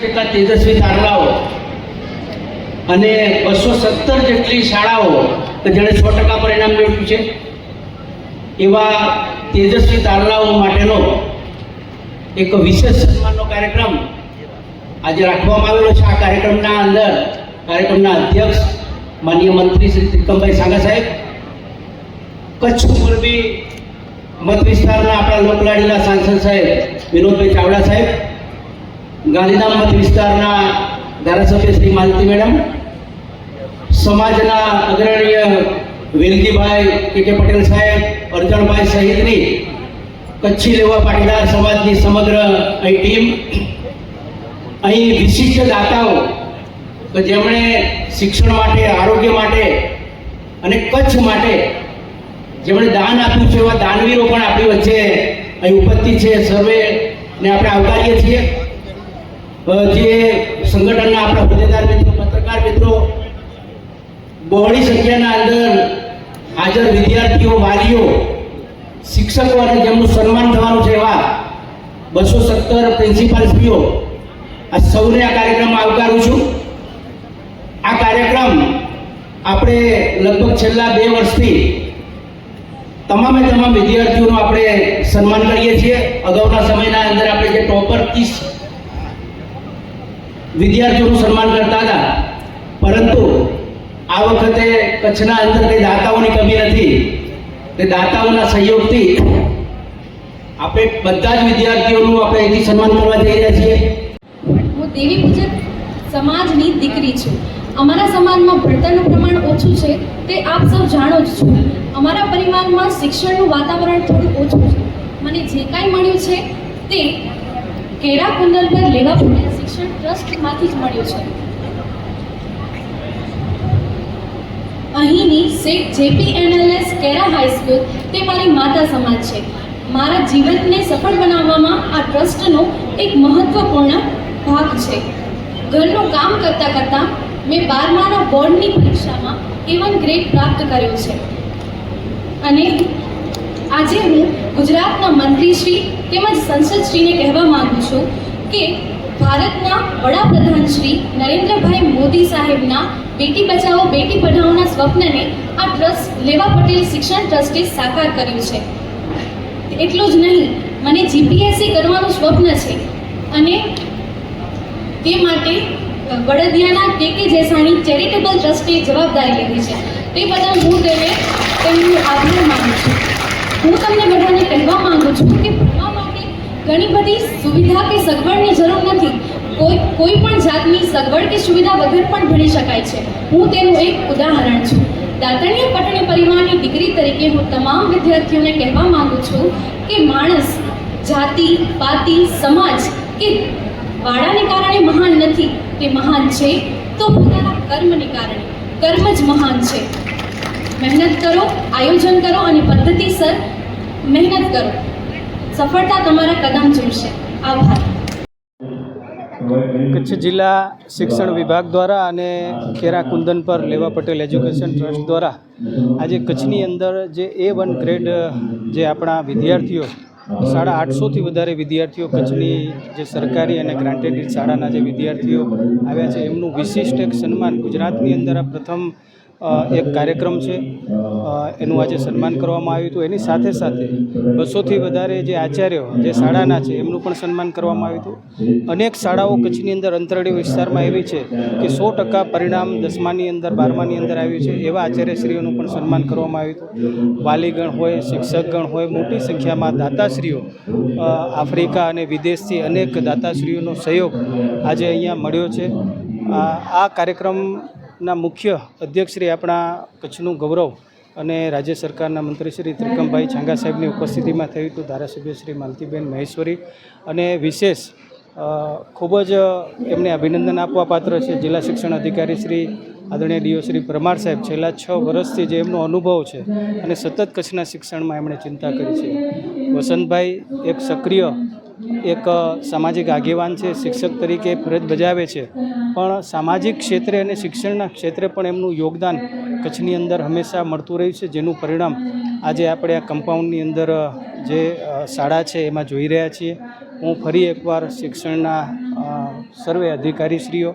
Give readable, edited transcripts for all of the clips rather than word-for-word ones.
જેટલા તેજસ્વી તારલાઓ અને 217 જેટલી શાળાઓ કે જેણે 100% પરિણામ મેળવ્યું છે, એવા તેજસ્વી તારલાઓ માટેનો એક વિશેષ સન્માનનો કાર્યક્રમ આજે રાખવામાં આવેલો છે. આ કાર્યક્રમના અધ્યક્ષ માનનીય મંત્રી શ્રી ત્રિકમભાઈ સાંગા સાહેબ, કચ્છ મોરબી મત વિસ્તારના આપણા લોકલાડીના સાંસદ સાહેબ વિનોદભાઈ ચાવડા સાહેબ, ગાંધીધામ મત વિસ્તારના ધારાસભ્ય શ્રી માલતી મેડમ, સમાજના અગ્રણીય વેલજીભાઈ કે પટેલ સાહેબ, અર્જણભાઈ સહિતની કચ્છી લેવા પાટીદાર સમાજની સમગ્ર અહીં ટીમ, અહીં વિશિષ્ટ દાતાઓ કે જેમણે શિક્ષણ માટે, આરોગ્ય માટે અને કચ્છ માટે જેમણે દાન આપ્યું છે, એવા દાનવીરો પણ આપણી વચ્ચે અહીં ઉપસ્થિત છે. સર્વેને આપણે આવકારીએ છીએ. જે સંગઠનના આપણા હોદ્દેદાર મિત્રો, પત્રકાર મિત્રો, બહોળી સંખ્યાના અંદર હાજર વિદ્યાર્થીઓ, વાલીઓ, શિક્ષકો અને જેમનું સન્માન થવાનું છે એવા 217 પ્રિન્સિપાલશ્રીઓ, આ સૌને આ કાર્યક્રમમાં આવકારું છું. આ કાર્યક્રમ આપણે લગભગ છેલ્લા 2 વર્ષથી તમામ વિદ્યાર્થીઓનું આપણે સન્માન કરીએ છીએ. અગાઉના સમયના અંદર આપણે જે ટોપર 30 વિદ્યાર્થીઓનું સન્માન કરતા હતા, પરંતુ આ વખતે કચ્છના અંદર કંઈ દાતાઓની કમી નથી. તે દાતાઓના સહયોગથી આપણે બધા જ વિદ્યાર્થીઓનું આપણે અહીંથી સન્માન કરવા જઈ રહ્યા છીએ. હું દેવી પૂજક સમાજની દીકરી છું. અમારા સમાજમાં ભણતરનું પ્રમાણ ઓછું છે તે આપ સૌ જાણો જ છો. અમારા પરિવારમાં શિક્ષણનું વાતાવરણ થોડું ઓછું છે. મને જે કાંઈ મળ્યું છે તે કેરા કુંડલ પર લેવા પડેલ શિક્ષણ ટ્રસ્ટમાંથી જ મળ્યું છે. અહીંની શેખ JPNLS કેરા હાઈસ્કૂલ તે મારી માતા સમાજ છે. મારા જીવનને સફળ બનાવવામાં આ ટ્રસ્ટનો એક મહત્વપૂર્ણ ભાગ છે. ઘરનું કામ કરતાં કરતાં મેં 12માના બોર્ડની પરીક્ષામાં A1 ગ્રેડ પ્રાપ્ત કર્યો છે. અને આજે હું ગુજરાતના મંત્રીશ્રી તેમજ સંસદશ્રીને કહેવા માગું છું કે ભારતના વડાપ્રધાન શ્રી નરેન્દ્રભાઈ મોદી સાહેબના બેટી બચાવો બેટી પઢાઓના સ્વપ્નને આ ટ્રસ્ટ લેવા પટેલ શિક્ષણ ટ્રસ્ટે સાકાર કર્યું છે. એટલું જ નહીં, મને GPSC કરવાનું સ્વપ્ન છે અને તે માટે વડોદરાના KK જેસાણી ચેરિટેબલ ટ્રસ્ટે જવાબદારી લીધી છે. તે બદલ હું તેમનો આભાર માનું છું. હું તમને બધાને કહેવા માંગુ છું કે ભણવા માટે ઘણી બધી સુવિધા કે સગવડની જરૂર નથી. કોઈ પણ જાતની સગવડ કે સુવિધા વગર પણ ભણી શકાય છે. હું તેનું એક ઉદાહરણ છું. દાતણીય પટણી પરિવારની દીકરી તરીકે હું તમામ વિદ્યાર્થીઓને કહેવા માંગુ છું કે માણસ જાતિ, પાતિ, સમાજ કે વાડાને કારણે મહાન નથી. તે મહાન છે તો પોતાના કર્મને કારણે. કર્મ જ મહાન છે. મહેનત કરો, આયોજન કરો અને પદ્ધતિસર મહેનત કરો. સફળતા તમારા કદમ ચૂમશે. આભાર. કચ્છ જિલ્લા શિક્ષણ વિભાગ દ્વારા અને કેરા કુંદન પર લેવા પટેલ એજ્યુકેશન ટ્રસ્ટ દ્વારા આજે કચ્છની અંદર જે A1 ગ્રેડ જે આપણા વિદ્યાર્થીઓ 850થી વધારે વિદ્યાર્થીઓ કચ્છની જે સરકારી અને ગ્રાન્ટેડ શાળાના જે વિદ્યાર્થીઓ આવ્યા છે એમનું વિશિષ્ટ એક સન્માન ગુજરાતની અંદર આ પ્રથમ એક કાર્યક્રમ છે. એનું આજે સન્માન કરવામાં આવ્યું હતું. એની સાથે સાથે 200થી વધારે જે આચાર્યો જે શાળાના છે એમનું પણ સન્માન કરવામાં આવ્યું હતું. અનેક શાળાઓ કચ્છની અંદર અંતરડી વિસ્તારમાં એવી છે કે 100% પરિણામ 10માની અંદર 12માની અંદર આવ્યું છે. એવા આચાર્યશ્રીઓનું પણ સન્માન કરવામાં આવ્યું હતું. વાલીગણ હોય, શિક્ષકગણ હોય, મોટી સંખ્યામાં દાતાશ્રીઓ આફ્રિકા અને વિદેશથી અનેક દાતાશ્રીઓનો સહયોગ આજે અહીંયા મળ્યો છે. આ કાર્યક્રમના મુખ્ય અધ્યક્ષશ્રી આપણા કચ્છનું ગૌરવ અને રાજ્ય સરકારના મંત્રી શ્રી ત્રિકમભાઈ છાંગા સાહેબની ઉપસ્થિતિમાં થયું હતું. ધારાસભ્ય શ્રી માલતીબેન મહેશ્વરી અને વિશેષ ખૂબ જ એમને અભિનંદન આપવા પાત્ર છે જિલ્લા શિક્ષણ અધિકારી શ્રી આદરણીય DO શ્રી પરમાર સાહેબ. છેલ્લા 6 વર્ષથી જે એમનો અનુભવ છે અને સતત કચ્છના શિક્ષણમાં એમણે ચિંતા કરી છે. વસંતભાઈ એક સક્રિય એક સામાજિક આગેવાન છે, શિક્ષક તરીકે ફરજ બજાવે છે, પણ સામાજિક ક્ષેત્રે અને શિક્ષણના ક્ષેત્રે પણ એમનું યોગદાન કચ્છની અંદર હંમેશા મળતું રહ્યું છે, જેનું પરિણામ આજે આપણે આ કમ્પાઉન્ડની અંદર જે શાળા છે એમાં જોઈ રહ્યા છીએ. હું ફરી એકવાર શિક્ષણના સર્વે અધિકારીશ્રીઓ,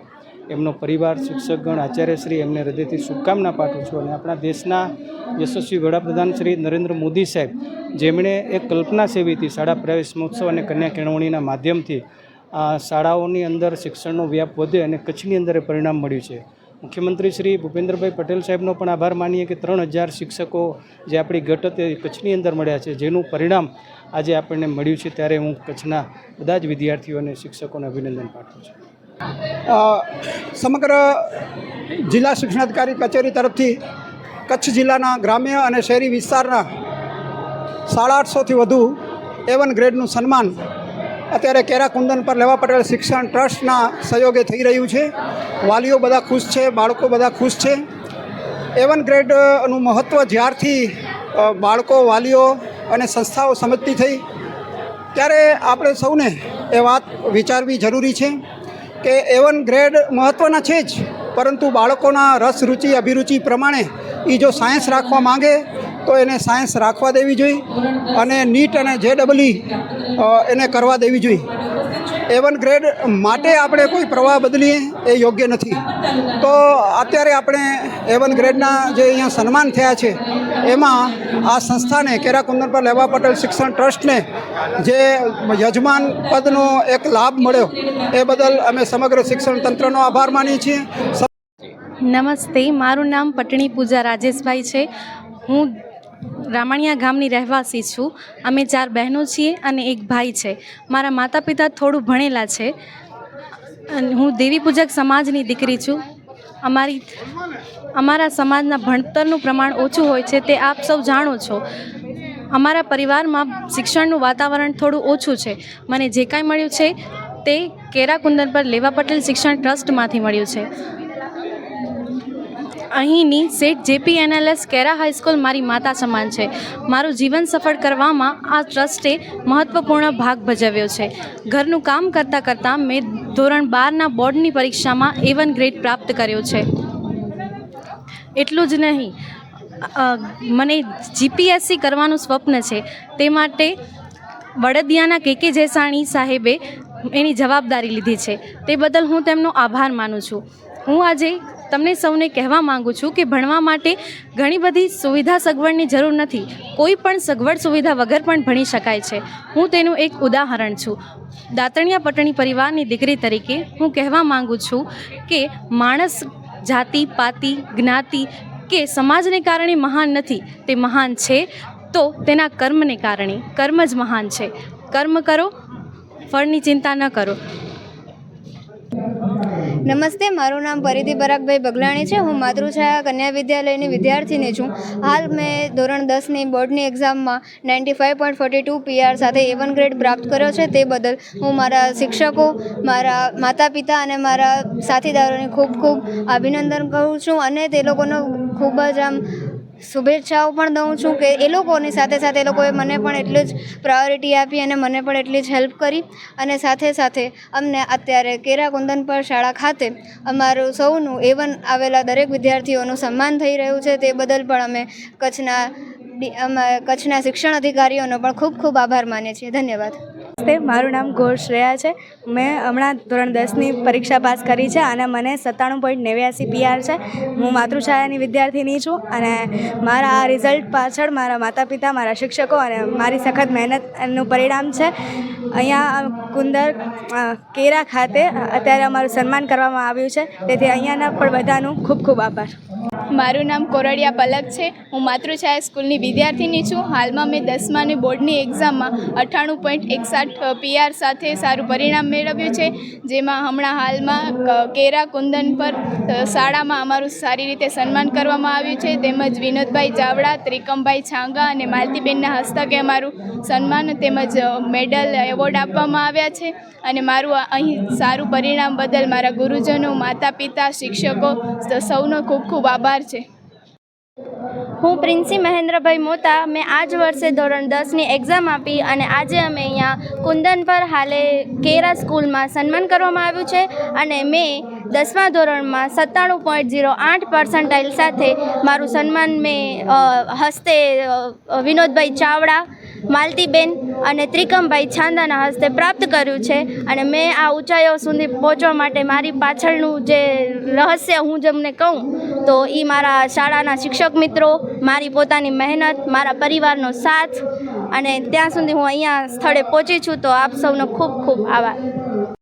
એમનો પરિવાર, શિક્ષકગણ, આચાર્યશ્રી એમને હૃદયથી શુભકામના પાઠવું છું. અને આપણા દેશના યશસ્વી વડાપ્રધાન શ્રી નરેન્દ્ર મોદી સાહેબ, જેમણે એક કલ્પના સેવી હતી શાળા પ્રવેશ મહોત્સવ અને કન્યા કેળવણીના માધ્યમથી શાળાઓની અંદર શિક્ષણનો વ્યાપ વધે અને કચ્છની અંદર એ પરિણામ મળ્યું છે. મુખ્યમંત્રી શ્રી ભૂપેન્દ્રભાઈ પટેલ સાહેબનો પણ આભાર માનીએ કે 3000 શિક્ષકો જે આપણી ગટ હતી કચ્છની અંદર મળ્યા છે, જેનું પરિણામ આજે આપણને મળ્યું છે. ત્યારે હું કચ્છના બધા જ વિદ્યાર્થીઓ અને શિક્ષકોને અભિનંદન પાઠવું છું. સમગ્ર જિલ્લા શિક્ષણાધિકારી કચેરી તરફથી કચ્છ જિલ્લાના ગ્રામ્ય અને શહેરી વિસ્તારના 850થી વધુ A1 ગ્રેડનું સન્માન અત્યારે કેરા કુંદન પર લેવા પટેલ શિક્ષણ ટ્રસ્ટના સહયોગે થઈ રહ્યું છે. વાલીઓ બધા ખુશ છે, બાળકો બધા ખુશ છે. A1 ગ્રેડનું મહત્ત્વ જ્યારથી બાળકો, વાલીઓ અને સંસ્થાઓ સમજતી થઈ ત્યારે આપણે સૌને એ વાત વિચારવી જરૂરી છે કે A1 ગ્રેડ મહત્ત્વના છે જ, પરંતુ બાળકોના રસ, રુચિ, અભિરુચિ પ્રમાણે એ જો સાયન્સ રાખવા માંગે તો એને સાયન્સ રાખવા દેવી જોઈએ અને નીટ અને JEE એને કરવા દેવી જોઈએ. A1 ગ્રેડ માટે આપણે કોઈ પ્રવાહ બદલીએ એ યોગ્ય નથી. તો અત્યારે આપણે A1 ગ્રેડના જે અહીંયા સન્માન થયા છે એમાં આ સંસ્થાને કેરા કુંદન પર લેવા પટેલ શિક્ષણ ટ્રસ્ટને જે યજમાન પદનો એક લાભ મળ્યો એ બદલ અમે સમગ્ર શિક્ષણ તંત્રનો આભાર માનીએ છીએ. નમસ્તે, મારું નામ પટણી પૂજા રાજેશભાઈ છે. હું રામાણિયા ગામની રહેવાસી છું. અમે 4 બહેનો છીએ અને એક ભાઈ છે. મારા માતા પિતા થોડું ભણેલા છે. હું દેવી પૂજક સમાજની દીકરી છું. અમારા સમાજના ભણતરનું પ્રમાણ ઓછું હોય છે, તે આપ સૌ જાણો છો. અમારા પરિવારમાં શિક્ષણનું વાતાવરણ થોડું ઓછું છે. મને જે કાંઈ મળ્યું છે તે કેરા કુંદન પર લેવા પટેલ શિક્ષણ ટ્રસ્ટમાંથી મળ્યું છે. અહીંની સેઠ JPNLS કેરા હાઈસ્કૂલ મારી માતા સમાન છે. મારું જીવન સફળ કરવામાં આ ટ્રસ્ટે મહત્ત્વપૂર્ણ ભાગ ભજવ્યો છે. ઘરનું કામ કરતાં કરતાં મેં ધોરણ 12ના બોર્ડની પરીક્ષામાં A1 ગ્રેડ પ્રાપ્ત કર્યો છે. એટલું જ નહીં, મને GPSC કરવાનું સ્વપ્ન છે. તે માટે વડદિયાના KK જેસાણી સાહેબે એની જવાબદારી લીધી છે. તે બદલ હું તેમનો આભાર માનું છું. હું આજે તમને સૌને કહેવા માગું છું કે ભણવા માટે ઘણી બધી સુવિધા સગવડની જરૂર નથી. કોઈ પણ સગવડ સુવિધા વગર પણ ભણી શકાય છે. હું તેનું એક ઉદાહરણ છું. દાતણિયા પટણી પરિવારની દીકરી તરીકે હું કહેવા માગું છું કે માણસ જાતિ, પાતિ, જ્ઞાતિ કે સમાજને કારણે મહાન નથી. તે મહાન છે તો તેના કર્મને કારણે. કર્મ જ મહાન છે. કર્મ કરો, ફળની ચિંતા ન કરો. નમસ્તે, મારું નામ પરિધિ બરાકભાઈ બગલાણી છે. હું માતૃછાયા કન્યા વિદ્યાલયની વિદ્યાર્થીની છું. હાલ મેં ધોરણ 10ની બોર્ડની એક્ઝામમાં 95.42 PR સાથે A1 ગ્રેડ પ્રાપ્ત કર્યો છે. તે બદલ હું મારા શિક્ષકો, મારા માતા પિતા અને મારા સાથીદારોને ખૂબ ખૂબ અભિનંદન કરું છું અને તે લોકોનો ખૂબ જ શુભેચ્છાઓ પણ દઉં છું કે એ લોકોની સાથે સાથે એ લોકોએ મને પણ એટલી જ પ્રાયોરિટી આપી અને મને પણ એટલી જ હેલ્પ કરી. અને સાથે સાથે અમને અત્યારે કેરા કુંદન પર શાળા ખાતે અમારું સૌનું A1 આવેલા દરેક વિદ્યાર્થીઓનું સન્માન થઈ રહ્યું છે. તે બદલ પણ અમે કચ્છના શિક્ષણ અધિકારીઓનો પણ ખૂબ ખૂબ આભાર માનીએ છીએ. ધન્યવાદ. મારું નામ ઘોર શ્રેયા છે. મેં હમણાં ધોરણ 10ની પરીક્ષા પાસ કરી છે અને મને 97.89 PR છે. હું માતૃછાયાની વિદ્યાર્થીની છું અને મારા આ રિઝલ્ટ પાછળ મારા માતા પિતા, મારા શિક્ષકો અને મારી સખત મહેનતનું પરિણામ છે. અહીંયા કુંદર કેરા ખાતે અત્યારે અમારું સન્માન કરવામાં આવ્યું છે. તેથી અહીંયાના પણ બધાનું ખૂબ ખૂબ આભાર. મારું નામ કોરડિયા પલક છે. હું માતૃછાયા સ્કૂલની વિદ્યાર્થીની છું. હાલમાં મેં 10માની બોર્ડની એક્ઝામમાં 98.61 PR સાથે સારું પરિણામ મેળવ્યું છે. જેમાં હમણાં હાલમાં કેરા કુંદન પર શાળામાં અમારું સારી રીતે સન્માન કરવામાં આવ્યું છે. તેમજ વિનોદભાઈ ચાવડા, ત્રિકમભાઈ છાંગા અને માલતીબેનના હસ્તકે અમારું સન્માન તેમજ મેડલ, એવોર્ડ આપવામાં આવ્યા છે. અને મારું અહીં સારું પરિણામ બદલ મારા ગુરુજનો, માતા પિતા, શિક્ષકો સૌનો ખૂબ ખૂબ આભાર છે. હું પ્રિન્સી મહેન્દ્રભાઈ મોતા. મેં આ જ વર્ષે ધોરણ 10ની એક્ઝામ આપી અને આજે અમે અહીંયા કુંદન પર હાલે કેરા સ્કૂલમાં સન્માન કરવામાં આવ્યું છે અને મેં 10મા ધોરણમાં 97.08% સાથે મારું સન્માન મેં હસ્તે વિનોદભાઈ ચાવડા, માલતીબેન અને ત્રિકમભાઈ છાંદાના હસ્તે પ્રાપ્ત કર્યું છે. અને મેં આ ઊંચાઈઓ સુધી પહોંચવા માટે મારી પાછળનું જે રહસ્ય હું જેમને કહું તો એ મારા શાળાના શિક્ષક મિત્રો, મારી પોતાની મહેનત, મારા પરિવારનો સાથ, અને ત્યાં સુધી હું અહીંયા સ્થળે પહોંચી છું. તો આપ સૌનો ખૂબ ખૂબ આભાર.